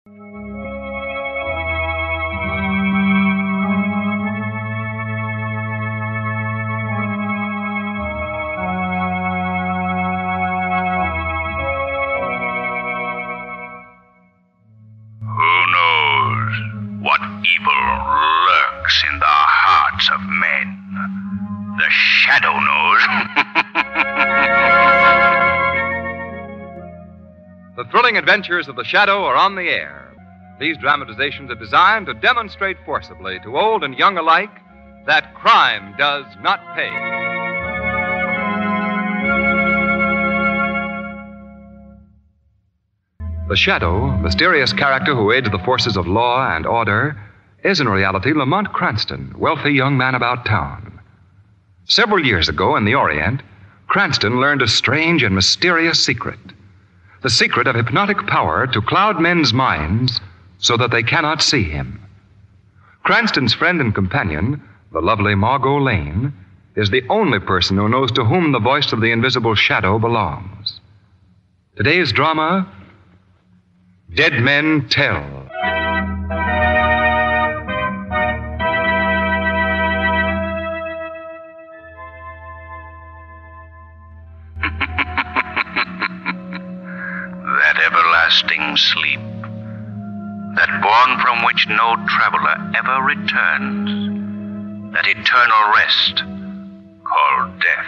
In the hearts of men. The Shadow knows. The thrilling adventures of the Shadow are on the air. These dramatizations are designed to demonstrate forcibly to old and young alike that crime does not pay. The Shadow, mysterious character who aids the forces of law and order, is in reality Lamont Cranston, wealthy young man about town. Several years ago in the Orient, Cranston learned a strange and mysterious secret. The secret of hypnotic power to cloud men's minds so that they cannot see him. Cranston's friend and companion, the lovely Margot Lane, is the only person who knows to whom the voice of the invisible Shadow belongs. Today's drama, Dead Men Tell. Everlasting sleep, that bourne from which no traveler ever returns, that eternal rest called death.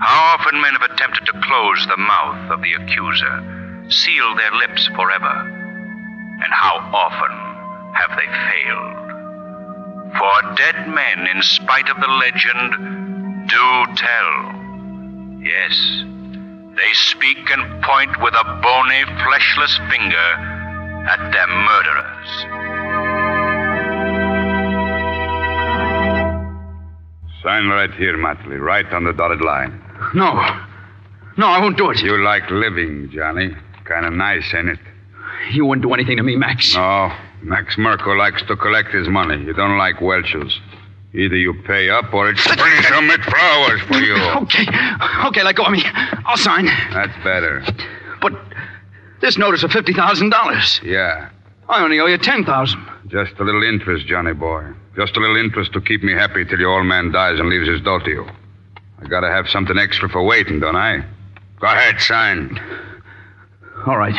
How often men have attempted to close the mouth of the accuser, seal their lips forever, and how often have they failed? For dead men, in spite of the legend, do tell. Yes, they speak and point with a bony, fleshless finger at their murderers. Sign right here, Matley, right on the dotted line. No, I won't do it. You like living, Johnny. Kind of nice, ain't it? You wouldn't do anything to me, Max. No, Max Mirko likes to collect his money. You don't like Welch's. Either you pay up or it's bring some flowers for you. Okay, let go of me. I'll sign. That's better. But this notice of $50,000. Yeah. I only owe you $10,000. Just a little interest, Johnny boy. Just a little interest to keep me happy till your old man dies and leaves his dough to you. I gotta have something extra for waiting, don't I? Go ahead, sign. All right.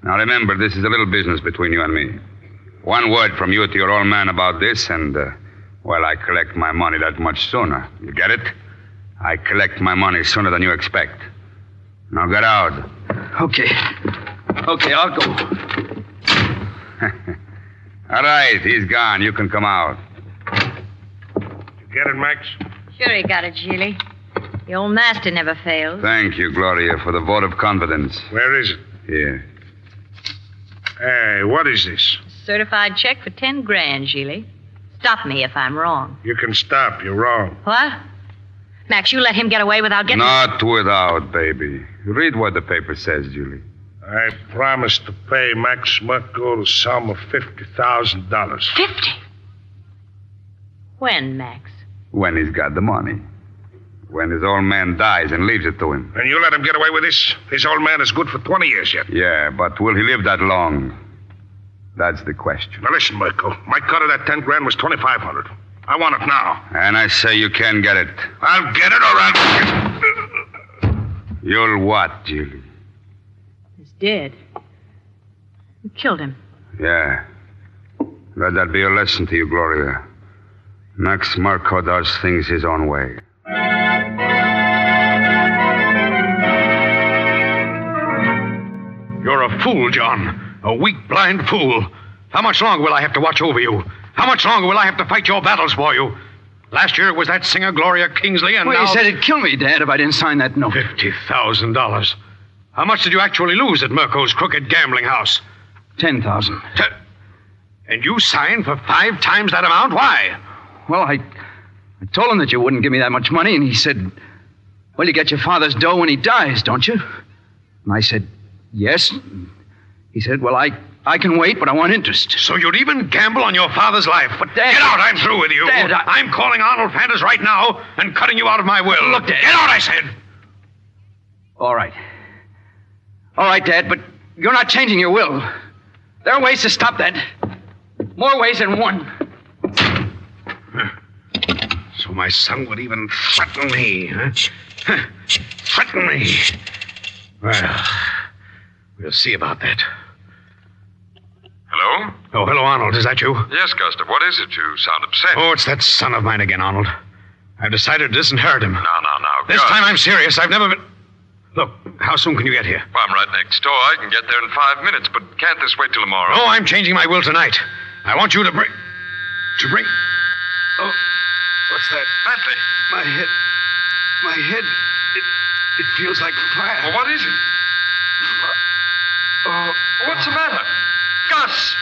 Now remember, this is a little business between you and me. One word from you to your old man about this, and, I collect my money that much sooner. You get it? I collect my money sooner than you expect. Now get out. Okay, I'll go. All right, he's gone. You can come out. You get it, Max? Sure he got it, Gilly. The old master never fails. Thank you, Gloria, for the vote of confidence. Where is it? Here. Hey, what is this? Certified check for $10,000, Gilly. Stop me if I'm wrong. You can stop. You're wrong. What? Max, you let him get away without getting... Not without, baby. Read what the paper says, Julie. I promised to pay Max Mirko the sum of $50,000. 50? When, Max? When he's got the money. When his old man dies and leaves it to him. And you let him get away with this? His old man is good for 20 years yet. Yeah, but will he live that long? That's the question. Now listen, Mirko. My cut of that $10,000 was $2,500. I want it now. And I say you can get it. I'll get it or I'll... You'll what, Julie? He's dead. You killed him. Yeah. Let that be a lesson to you, Gloria. Max Mirko does things his own way. You're a fool, John. A weak, blind fool. How much longer will I have to watch over you? How much longer will I have to fight your battles for you? Last year it was that singer, Gloria Kingsley, and now... You said it'd kill me, Dad, if I didn't sign that note. $50,000. How much did you actually lose at Mirko's crooked gambling house? $10,000. And you signed for 5 times that amount? Why? Well, I told him that you wouldn't give me that much money, and he said, well, you get your father's dough when he dies, don't you? And I said, yes. He said, well, I can wait, but I want interest. So you'd even gamble on your father's life. But, Dad... Get out, I'm through with you. Dad, I'm calling Arnold Fanders right now and cutting you out of my will. Look, Dad... Get out, I said. All right. All right, Dad, but You're not changing your will. There are ways to stop that. More ways than one. So my son would even threaten me, huh? Threaten me. Well, we'll see about that. Hello? Oh, hello, Arnold. Is that you? Yes, Gustav. What is it? You sound upset. Oh, it's that son of mine again, Arnold. I've decided to disinherit him. No. This time I'm serious. I've never been... Look, how soon can you get here? Well, I'm right next door. I can get there in 5 minutes, but can't this wait till tomorrow? No, I'm changing my will tonight. I want you to bring... Oh, what's that? Bentley. My head... It feels like fire. Well, what is it? Oh, What's the matter? Gus!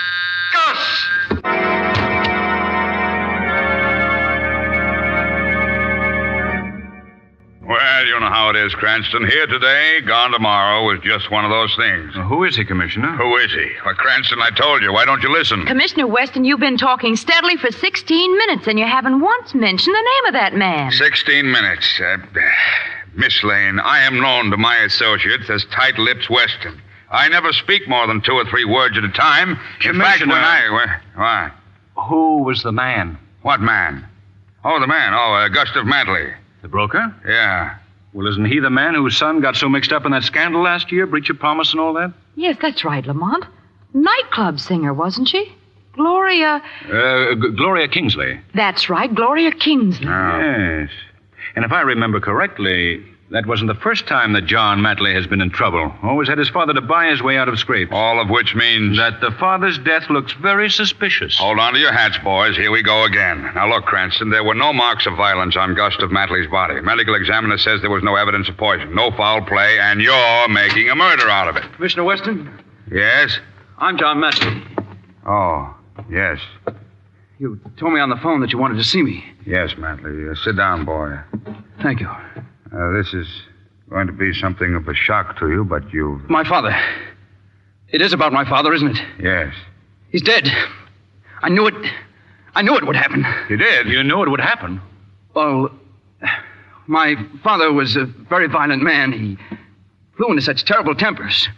Well, you know how it is, Cranston. Here today, gone tomorrow is just one of those things. Who is he, Commissioner? Who is he? Well, Cranston, I told you. Why don't you listen? Commissioner Weston, you've been talking steadily for 16 minutes, and you haven't once mentioned the name of that man. 16 minutes. Miss Lane, I am known to my associates as Tight-Lips Weston. I never speak more than 2 or 3 words at a time. In fact, when What? Who was the man? What man? Oh, the man. Oh, Gustav Matley. The broker? Yeah. Well, isn't he the man whose son got so mixed up in that scandal last year, breach of promise and all that? Yes, that's right, Lamont. Nightclub singer, wasn't she? Gloria... Gloria Kingsley. That's right, Gloria Kingsley. Yes. And if I remember correctly, that wasn't the first time that John Matley has been in trouble. Always had his father to buy his way out of scrapes. All of which means... That the father's death looks very suspicious. Hold on to your hats, boys. Here we go again. Now, look, Cranston, there were no marks of violence on Gustav Matley's body. Medical examiner says there was no evidence of poison, no foul play, and you're making a murder out of it. Commissioner Weston, Yes? I'm John Matley. Oh, yes. You told me on the phone that you wanted to see me. Yes, Matley. Sit down, boy. Thank you. This is going to be something of a shock to you, but you've... My father. It is about my father, isn't it? Yes. He's dead. I knew it. I knew it would happen. You did? You knew it would happen. Well, my father was a very violent man. He flew into such terrible tempers.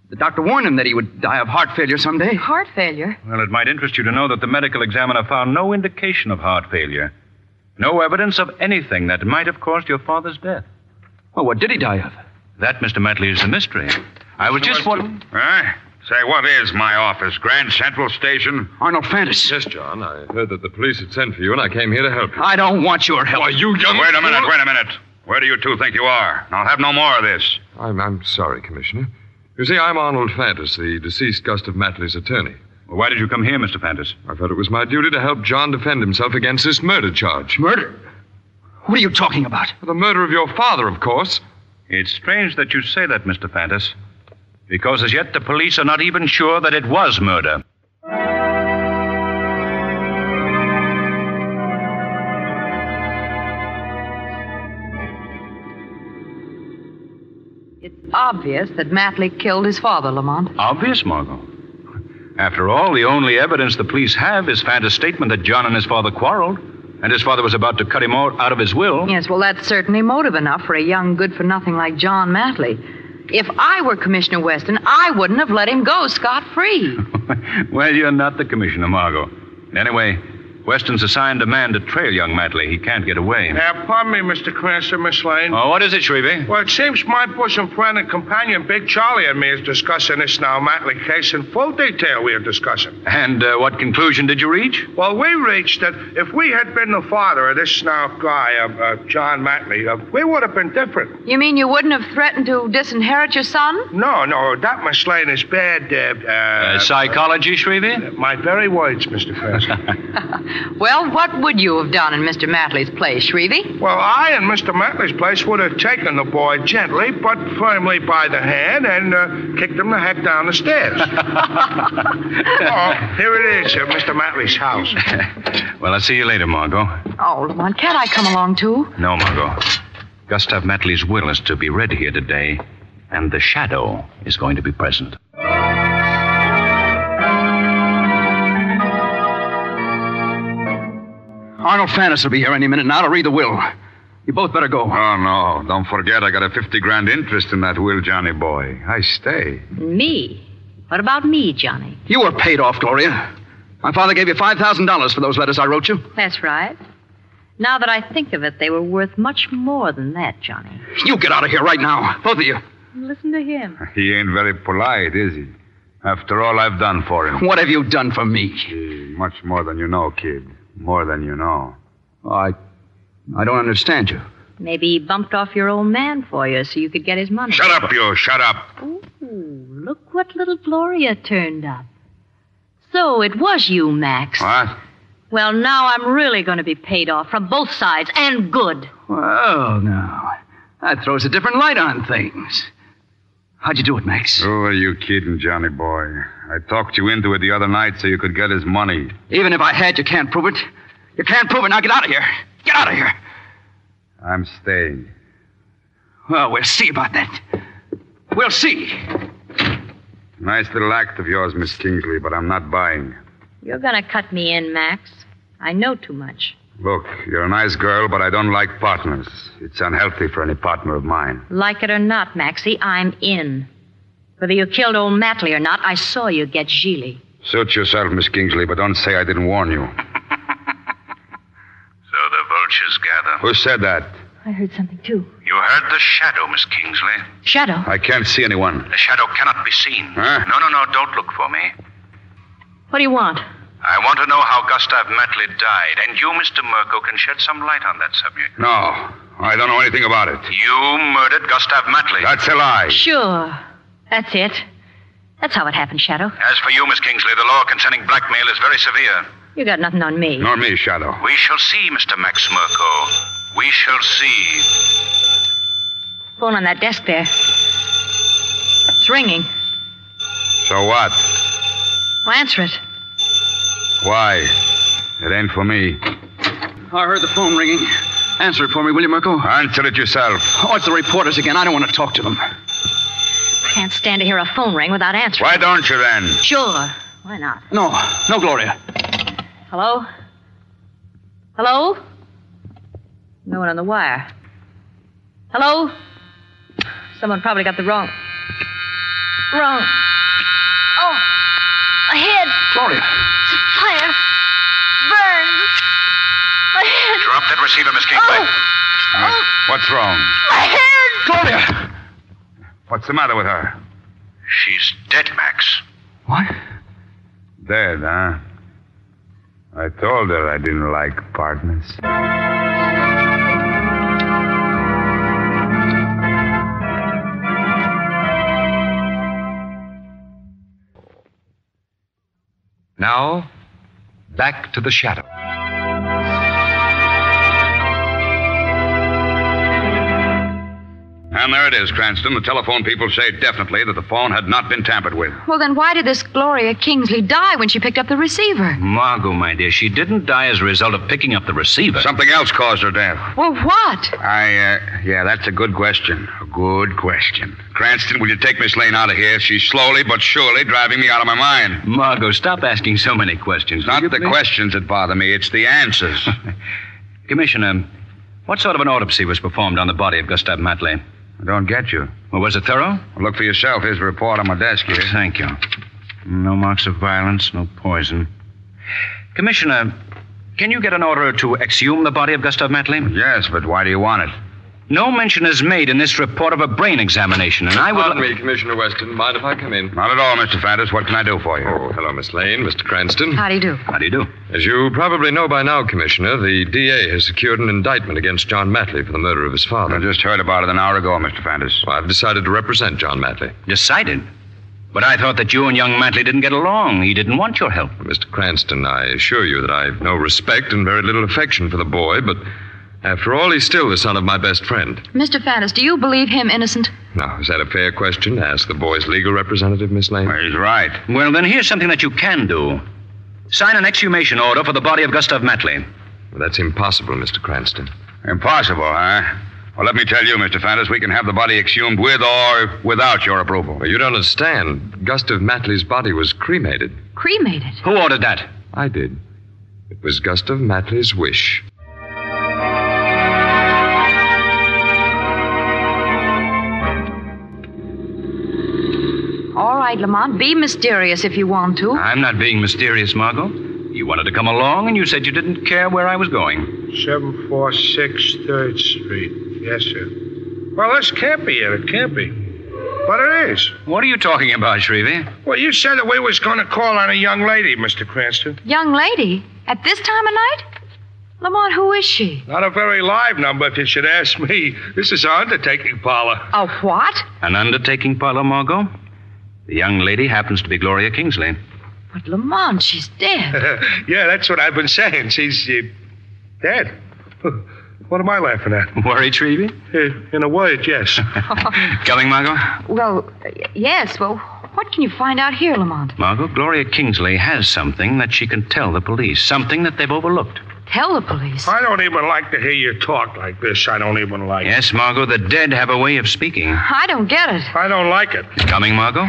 The doctor warned him that he would die of heart failure someday. Heart failure? Well, it might interest you to know that the medical examiner found no indication of heart failure. No evidence of anything that might have caused your father's death. Well, what did he die of? That, Mr. Matley, is a mystery. I was just wondering... Huh? Say, what is my office? Grand Central Station? Arnold Fantis. Yes, John. I heard that the police had sent for you, and I came here to help you. I don't want your help. Why, you young... Wait a minute. Where do you two think you are? I'll have no more of this. I'm sorry, Commissioner. You see, I'm Arnold Fantis, the deceased Gustav Matley's attorney. Well, why did you come here, Mr. Fantis? I felt it was my duty to help John defend himself against this murder charge. Murder? What are you talking about? The murder of your father, of course. It's strange that you say that, Mr. Fantis, because as yet the police are not even sure that it was murder. It's obvious that Matley killed his father, Lamont. Obvious, Margot. After all, the only evidence the police have is Fantis' statement that John and his father quarreled, and his father was about to cut him out of his will. Yes, well, that's certainly motive enough for a young good-for-nothing like John Matley. If I were Commissioner Weston, I wouldn't have let him go scot-free. Well, you're not the commissioner, Margot. Anyway, Weston's assigned a man to trail young Matley. He can't get away. Pardon me, Mr. Cranston, Miss Lane. Oh, what is it, Shrevey? Well, it seems my bosom friend and companion, Big Charlie, and me is discussing this now Matley case in full detail. We are discussing. And what conclusion did you reach? Well, we reached that if we had been the father of this now guy, John Matley, we would have been different. You mean you wouldn't have threatened to disinherit your son? No, that Miss Lane is bad. Psychology, Shrevey? My very words, Mr. Cranston. Well, what would you have done in Mr. Matley's place, Shrevey? Well, I in Mr. Matley's place would have taken the boy gently but firmly by the hand and kicked him the heck down the stairs. Oh, here it is, Mr. Matley's house. Well, I'll see you later, Margot. Oh, Lamont, can't I come along, too? No, Margot. Gustav Matley's will is to be read here today, and the shadow is going to be present. Arnold Fantis will be here any minute now to read the will. You both better go. Oh, no. Don't forget, I got a 50 grand interest in that will, Johnny boy. I stay. Me? What about me, Johnny? You were paid off, Gloria. My father gave you $5,000 for those letters I wrote you. That's right. Now that I think of it, they were worth much more than that, Johnny. You get out of here right now, both of you. Listen to him. He ain't very polite, is he? After all I've done for him. What have you done for me? Gee, much more than you know, kid. More than you know. I don't understand you. Maybe he bumped off your old man for you so you could get his money. Shut up, you. Shut up. Ooh, look what little Gloria turned up. So it was you, Max. What? Well, now I'm really going to be paid off from both sides, and good. Well, now, that throws a different light on things. How'd you do it, Max? Who are you kidding, Johnny boy? I talked you into it the other night so you could get his money. Even if I had, you can't prove it. You can't prove it. Now get out of here. Get out of here. I'm staying. Well, we'll see about that. We'll see. Nice little act of yours, Miss Kingsley, but I'm not buying. You're going to cut me in, Max. I know too much. Look, you're a nice girl, but I don't like partners. It's unhealthy for any partner of mine. Like it or not, Maxie, I'm in. Whether you killed old Matley or not, I saw you get Gigli. Suit yourself, Miss Kingsley, but don't say I didn't warn you. So the vultures gather. Who said that? I heard something, too. You heard the shadow, Miss Kingsley. Shadow? I can't see anyone. The shadow cannot be seen. Huh? No, don't look for me. What do you want? I want to know how Gustav Matley died, and you, Mr. Merkel, can shed some light on that subject. No, I don't know anything about it. You murdered Gustav Matley. That's a lie. Sure. That's it. That's how it happened, Shadow. As for you, Miss Kingsley, the law concerning blackmail is very severe. You got nothing on me. Nor me, Shadow. We shall see, Mr. Max Merkel. We shall see. Phone on that desk there. It's ringing. So what? Well, answer it. Why? It ain't for me. I heard the phone ringing. Answer it for me, will you, Mirko? Answer it yourself. Oh, it's the reporters again. I don't want to talk to them. Can't stand to hear a phone ring without answering. Why don't you then? Sure. Why not? No, Gloria. Hello? Hello? No one on the wire. Hello? Someone probably got the wrong. Oh, ahead. Gloria. Fire. Burn. Ahead. Drop that receiver, Miss Kingsley. What's wrong? My head. Gloria. What's the matter with her? She's dead, Max. What? Dead, huh? I told her I didn't like partners. Now, back to the shadow. And there it is, Cranston. The telephone people say definitely that the phone had not been tampered with. Well, then why did this Gloria Kingsley die when she picked up the receiver? Margot, my dear, she didn't die as a result of picking up the receiver. Something else caused her death. Well, what? Yeah, that's a good question. A good question. Cranston, will you take Miss Lane out of here? She's slowly but surely driving me out of my mind. Margot, stop asking so many questions. It's not the questions that bother me, it's the answers. Commissioner, what sort of an autopsy was performed on the body of Gustav Matley? I don't get you. Well, was it thorough? Well, look for yourself. Here's a report on my desk here. Thank you. No marks of violence, no poison. Commissioner, can you get an order to exhume the body of Gustav Matley? Yes, but why do you want it? No mention is made in this report of a brain examination, and I would... Pardon me, Commissioner Weston. Mind if I come in? Not at all, Mr. Fantis. What can I do for you? Oh, hello, Miss Lane, Mr. Cranston. How do you do? How do you do? As you probably know by now, Commissioner, the DA has secured an indictment against John Matley for the murder of his father. I just heard about it an hour ago, Mr. Fantis. Well, I've decided to represent John Matley. Decided? But I thought that you and young Matley didn't get along. He didn't want your help. Mr. Cranston, I assure you that I've no respect and very little affection for the boy, but after all, he's still the son of my best friend. Mr. Fantis, do you believe him innocent? Now, is that a fair question to ask the boy's legal representative, Miss Lane? Well, he's right. Well, then here's something that you can do. Sign an exhumation order for the body of Gustav Matley. Well, that's impossible, Mr. Cranston. Impossible, huh? Well, let me tell you, Mr. Fantis, we can have the body exhumed with or without your approval. Well, you don't understand. Gustav Matley's body was cremated. Cremated? Who ordered that? I did. It was Gustav Matley's wish. All right, Lamont, be mysterious if you want to. I'm not being mysterious, Margot. You wanted to come along, and you said you didn't care where I was going. 746 3rd Street. Yes, sir. Well, this can't be it. It can't be. But it is. What are you talking about, Shrevey? Well, you said that we was going to call on a young lady, Mr. Cranston. Young lady? At this time of night? Lamont, who is she? Not a very live number, if you should ask me. This is our undertaking parlor. A what? An undertaking parlor, Margot? The young lady happens to be Gloria Kingsley. But Lamont, she's dead. Yeah, that's what I've been saying. She's dead. What am I laughing at? Worried, Shrevey? In a word, yes. Coming, Margot? Well, yes. Well, what can you find out here, Lamont? Margot, Gloria Kingsley has something that she can tell the police. Something that they've overlooked. Tell the police. I don't even like to hear you talk like this. I don't even like it. Yes, Margot, the dead have a way of speaking. I don't get it. I don't like it. Coming, Margot?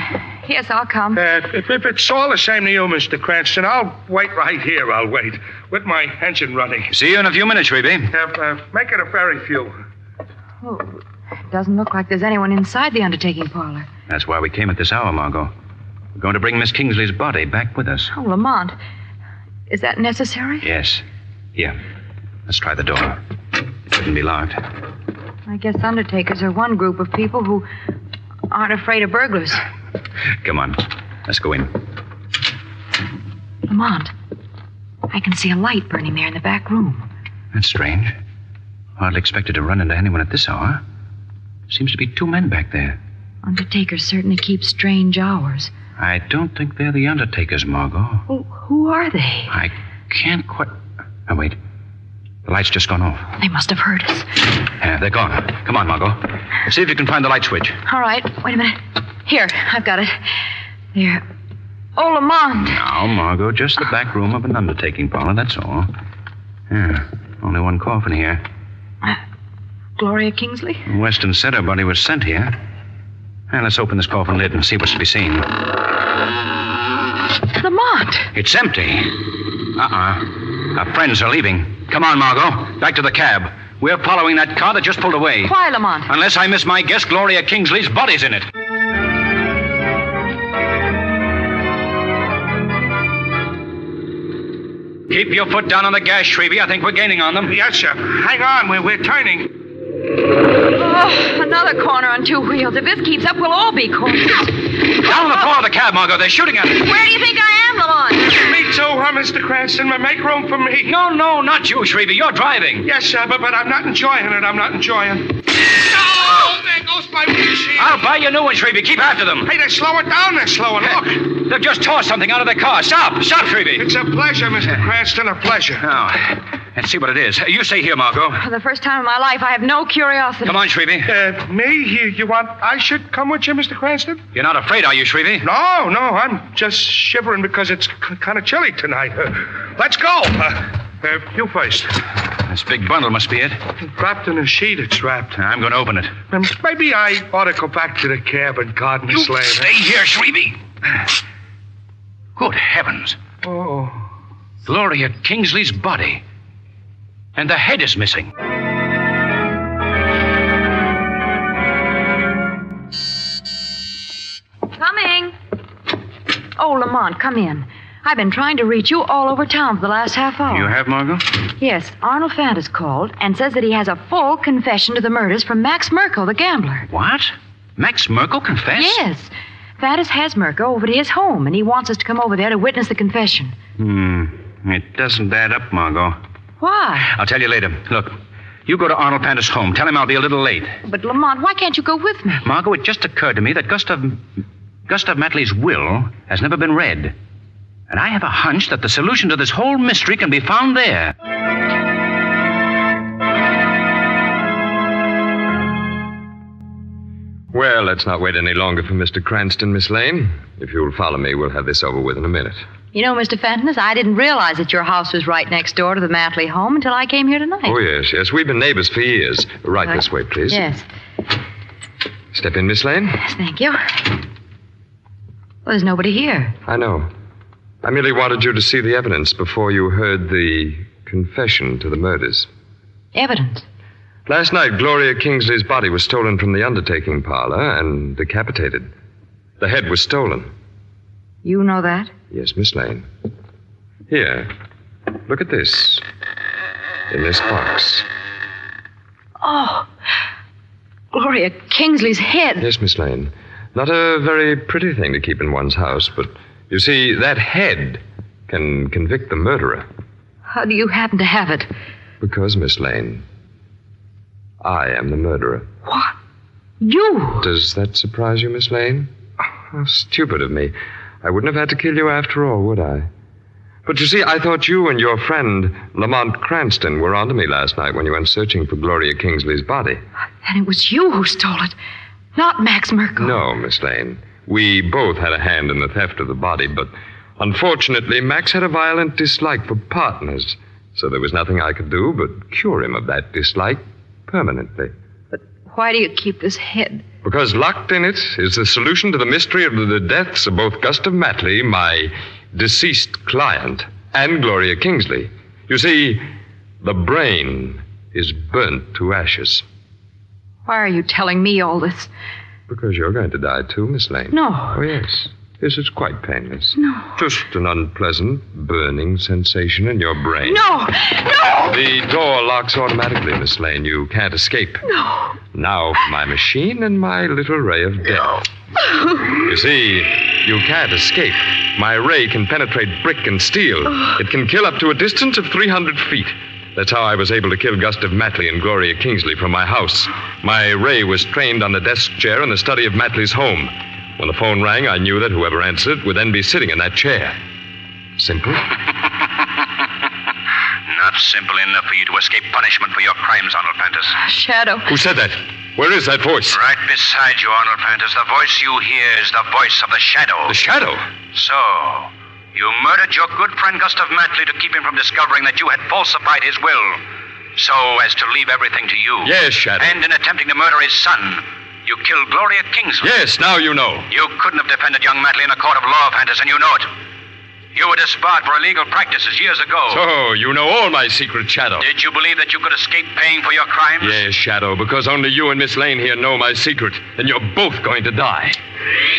Yes, I'll come. If it's all the same to you, Mr. Cranston, I'll wait right here. I'll wait. With my engine running. See you in a few minutes, Shrevey. Make it a very few. Oh, it doesn't look like there's anyone inside the undertaking parlor. That's why we came at this hour, Margot. We're going to bring Miss Kingsley's body back with us. Oh, Lamont, is that necessary? Yes. Here, let's try the door. It shouldn't be locked. I guess undertakers are one group of people who aren't afraid of burglars. Come on, let's go in. Lamont, I can see a light burning there in the back room. That's strange. Hardly expected to run into anyone at this hour. Seems to be two men back there. Undertakers certainly keep strange hours. I don't think they're the undertakers, Margot. Well, who are they? I can't quite... Oh, wait. The light's just gone off. They must have heard us. Yeah, they're gone. Come on, Margot. Let's see if you can find the light switch. All right. Wait a minute. Here, I've got it. There. Oh, Lamont. Now, Margot, just the back room of an undertaking parlor, that's all. Yeah, only one coffin here. Gloria Kingsley? Weston said her body was sent here. Now, let's open this coffin lid and see what's to be seen. Lamont! It's empty. Our friends are leaving. Come on, Margot. Back to the cab. We're following that car that just pulled away. Why, Lamont? Unless I miss my guess, Gloria Kingsley's body's in it. Keep your foot down on the gas, Shrevey. I think we're gaining on them. Yes, sir. Hang on. We're turning. Oh, another corner on two wheels. If this keeps up, we'll all be cornered. Down on the floor of the cab, Margot. They're shooting at us. Where do you think I am, Lamont? Me too, Mr. Cranston. Make room for me. No, not you, Shrevey. You're driving. Yes, sir, but I'm not enjoying it. I'm not enjoying. Oh, there goes my windshield. I'll buy you a new one, Shrevey. Keep after them. Hey, they're slowing down. They're slowing. Look. They've just tossed something out of the car. Stop, Shrevey. It's a pleasure, Mr. Cranston. A pleasure. Now, let's see what it is. You stay here, Margot. For the first time in my life, I have no curiosity. Come on, Shrevey. Me? You want I should come with you, Mr. Cranston? You're not afraid, are you, Shrevey? No. I'm just shivering because it's kind of chilly tonight. Let's go. You first. This big bundle must be it. Wrapped in a sheet, it's wrapped. I'm going to open it. Maybe I ought to go back to the cab and guard Miss Lane. Stay here, Shrevey. Good heavens. Oh. Gloria Kingsley's body. And the head is missing. Coming. Oh, Lamont, come in. I've been trying to reach you all over town for the last half hour. You have, Margot? Yes, Arnold Fant has called and says that he has a full confession to the murders from Max Merkel, the gambler. What? Max Merkel confessed? Yes. Fantis has Merkel over to his home, and he wants us to come over there to witness the confession. It doesn't add up, Margot. Why? I'll tell you later. Look, you go to Arnold Fantis' home. Tell him I'll be a little late. But, Lamont, why can't you go with me? Margot, it just occurred to me that Gustav Matley's will has never been read. And I have a hunch that the solution to this whole mystery can be found there. Well, let's not wait any longer for Mr. Cranston, Miss Lane. If you'll follow me, we'll have this over with in a minute. You know, Mr. Fenton, I didn't realize that your house was right next door to the Matley home until I came here tonight. Oh, yes. We've been neighbors for years. Right this way, please. Yes. Step in, Miss Lane. Yes, thank you. Well, there's nobody here. I know. I merely wanted you to see the evidence before you heard the confession to the murders. Evidence? Last night, Gloria Kingsley's body was stolen from the undertaking parlor and decapitated. The head was stolen. You know that? Yes, Miss Lane. Here. Look at this. In this box. Oh, Gloria Kingsley's head. Yes, Miss Lane. Not a very pretty thing to keep in one's house, but you see, that head can convict the murderer. How do you happen to have it? Because, Miss Lane, I am the murderer. What? You? Does that surprise you, Miss Lane? How stupid of me. I wouldn't have had to kill you after all, would I? But you see, I thought you and your friend, Lamont Cranston, were onto me last night when you went searching for Gloria Kingsley's body. And it was you who stole it, not Max Merkel. No, Miss Lane. We both had a hand in the theft of the body, but unfortunately, Max had a violent dislike for partners, so there was nothing I could do but cure him of that dislike permanently. But why do you keep this head? Because locked in it is the solution to the mystery of the deaths of both Gustav Matley, my deceased client, and Gloria Kingsley. You see, the brain is burnt to ashes. Why are you telling me all this? Because you're going to die too, Miss Lane. No. Oh, yes. Yes, it's quite painless. No. Just an unpleasant, burning sensation in your brain. No! No! The door locks automatically, Miss Lane. You can't escape. No. Now for my machine and my little ray of death. You see, you can't escape. My ray can penetrate brick and steel. It can kill up to a distance of 300 feet. That's how I was able to kill Gustav Matley and Gloria Kingsley from my house. My ray was trained on the desk chair in the study of Matley's home. When the phone rang, I knew that whoever answered would then be sitting in that chair. Simple? Not simple enough for you to escape punishment for your crimes, Arnold Pantis. Shadow. Who said that? Where is that voice? Right beside you, Arnold Pantis. The voice you hear is the voice of the Shadow. The Shadow? So, you murdered your good friend Gustav Matley to keep him from discovering that you had falsified his will, so as to leave everything to you. Yes, Shadow. And in attempting to murder his son, you killed Gloria Kingsley. Yes, now you know. You couldn't have defended young Matley in a court of law, Pantis, and you know it. You were disbarred for illegal practices years ago. So, you know all my secret, Shadow. Did you believe that you could escape paying for your crimes? Yes, Shadow, because only you and Miss Lane here know my secret, and you're both going to die.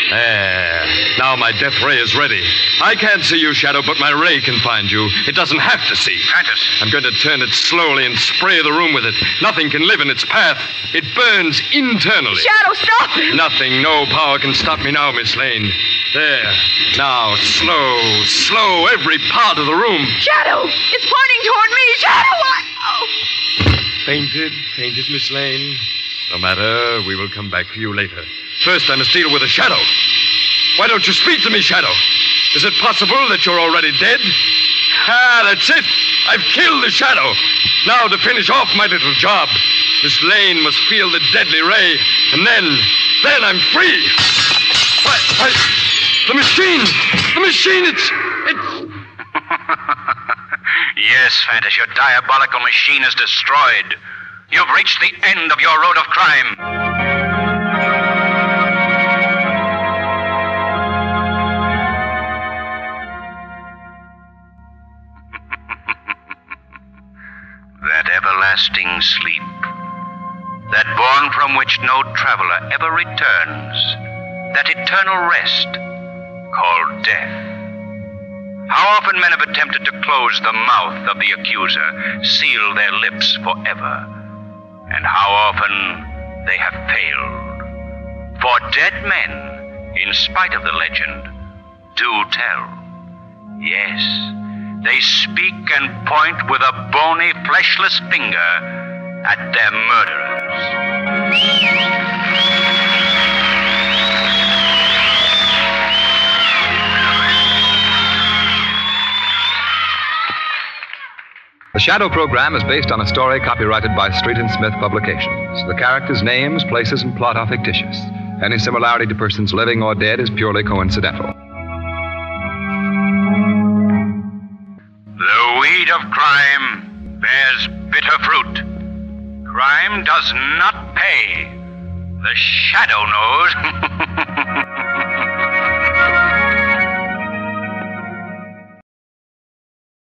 There. Now my death ray is ready. I can't see you, Shadow, but my ray can find you. It doesn't have to see. Pantis. I'm going to turn it slowly and spray the room with it. Nothing can live in its path. It burns internally. Shadow, stop! Nothing, no power can stop me now, Miss Lane. There. Now, slow, every part of the room. Shadow! It's pointing toward me! Shadow! Fainted, Miss Lane. No matter, we will come back for you later. First, I must deal with the Shadow. Why don't you speak to me, Shadow? Is it possible that you're already dead? Ah, that's it. I've killed the Shadow. Now, to finish off my little job, Miss Lane must feel the deadly ray, and then I'm free. What? The machine, it's... Yes, Fantas, your diabolical machine is destroyed. You've reached the end of your road of crime. That everlasting sleep, that bourne from which no traveler ever returns, that eternal rest called death. How often men have attempted to close the mouth of the accuser, seal their lips forever, and how often they have failed. For dead men, in spite of the legend, do tell. Yes, they speak and point with a bony, fleshless finger at their murderers. The Shadow program is based on a story copyrighted by Street and Smith Publications. The characters' names, places, and plot are fictitious. Any similarity to persons living or dead is purely coincidental. The weed of crime bears bitter fruit. Crime does not pay. The Shadow knows.